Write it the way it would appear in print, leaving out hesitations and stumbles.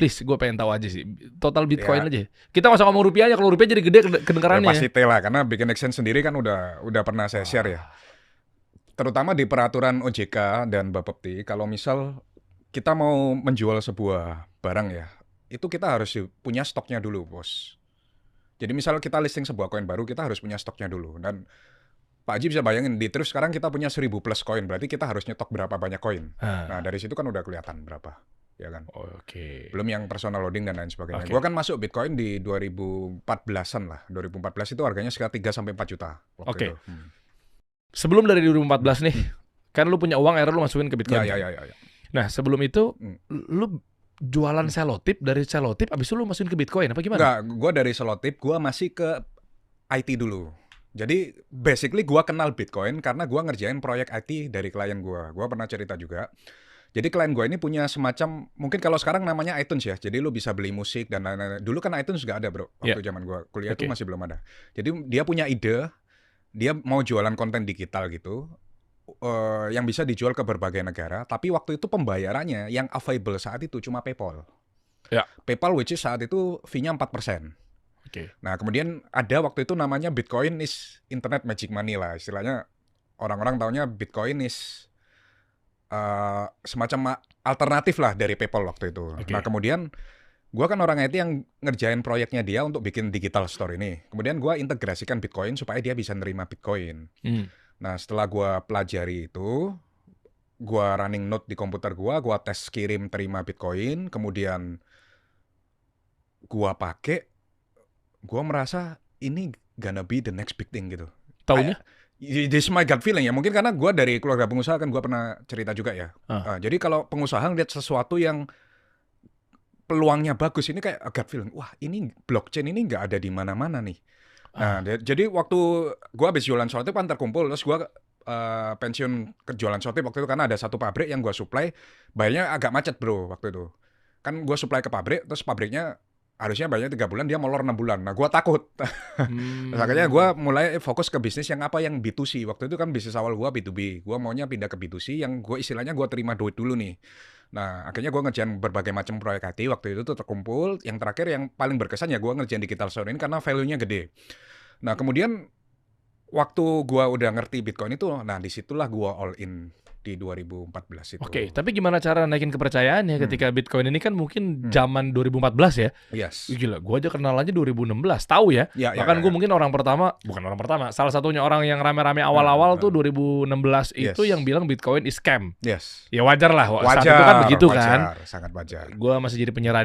Please, gue pengen tahu aja sih. Total Bitcoin Ya. aja. Kita nggak usah ngomong rupiahnya. Kalau rupiah jadi gede Ya kedengarannya. pasti lah, karena bikin exchange sendiri kan udah pernah saya share ya. Terutama di peraturan OJK dan Bapepti, kalau misal kita mau menjual sebuah barang ya, itu kita harus punya stoknya dulu, bos. Jadi misal kita listing sebuah koin baru, kita harus punya stoknya dulu. Dan Pak Haji bisa bayangin, di terus sekarang kita punya 1000 plus koin, berarti kita harus nyetok berapa banyak koin. Nah, dari situ kan udah kelihatan berapa. Ya kan? Oke. Belum yang personal loading dan lain sebagainya. Oke. Gua kan masuk Bitcoin di 2014-an lah. 2014 itu harganya sekitar 3 sampai 4 juta waktu Oke. itu. Sebelum dari 2014 nih, kan lu punya uang, akhirnya lu masukin ke Bitcoin. Ya. Nah, sebelum itu lu jualan selotip, dari selotip abis itu lu masukin ke Bitcoin apa gimana? Enggak, gua dari selotip gua masih ke IT dulu. Jadi basically gua kenal Bitcoin karena gua ngerjain proyek IT dari klien gua. Gua pernah cerita juga. Jadi klien gue ini punya semacam, mungkin kalau sekarang namanya iTunes ya. Jadi lu bisa beli musik dan lain-lain. Dulu kan iTunes nggak ada bro, waktu zaman gue kuliah itu masih belum ada. Jadi dia punya ide, dia mau jualan konten digital gitu, yang bisa dijual ke berbagai negara. Tapi waktu itu pembayarannya yang available saat itu cuma PayPal. Ya. PayPal which is saat itu fee-nya 4%. Nah kemudian ada waktu itu namanya Bitcoin is Internet Magic Money lah. Istilahnya orang-orang taunya Bitcoin is semacam alternatif lah dari PayPal waktu itu. Nah kemudian gue kan orang IT yang ngerjain proyeknya dia untuk bikin digital store ini. Kemudian gue integrasikan Bitcoin supaya dia bisa nerima Bitcoin. Nah setelah gue pelajari itu, gue running node di komputer gue tes kirim terima Bitcoin, kemudian gue pakai, gue merasa ini gonna be the next big thing gitu. Taunya? This is my gut feeling ya, mungkin karena gue dari keluarga pengusaha kan, gue pernah cerita juga ya. Jadi kalau pengusaha ngeliat sesuatu yang peluangnya bagus, ini kayak gut feeling, wah ini blockchain ini nggak ada di mana-mana nih. Nah jadi waktu gue habis jualan selotip kan terkumpul, terus gue pensiun ke jualan selotip waktu itu karena ada satu pabrik yang gue supply, bayarnya agak macet bro waktu itu. Kan gue supply ke pabrik, terus pabriknya harusnya bayarnya 3 bulan, dia molor 6 bulan. Nah, gue takut. Makanya gue mulai fokus ke bisnis yang apa, yang B2C. Waktu itu kan bisnis awal gue B2B. Gue maunya pindah ke B2C yang gue istilahnya gue terima duit dulu nih. Nah, akhirnya gue ngerjain berbagai macam proyek IT. Waktu itu tuh terkumpul. Yang terakhir yang paling berkesan ya gue ngerjain digital store ini karena value-nya gede. Nah, kemudian waktu gue udah ngerti Bitcoin itu, nah disitulah gue all in di 2014 itu. Oke, tapi gimana cara naikin kepercayaannya ketika Bitcoin ini kan mungkin zaman 2014 ya? Yes. Gila, gue aja kenal aja 2016, tahu ya? Bahkan gue mungkin bukan orang pertama, salah satunya orang yang rame-rame awal-awal tuh 2016 itu yang bilang Bitcoin is scam. Yes. Ya wajar lah, saat itu kan begitu kan. Sangat wajar. Gue masih jadi penyiar radio.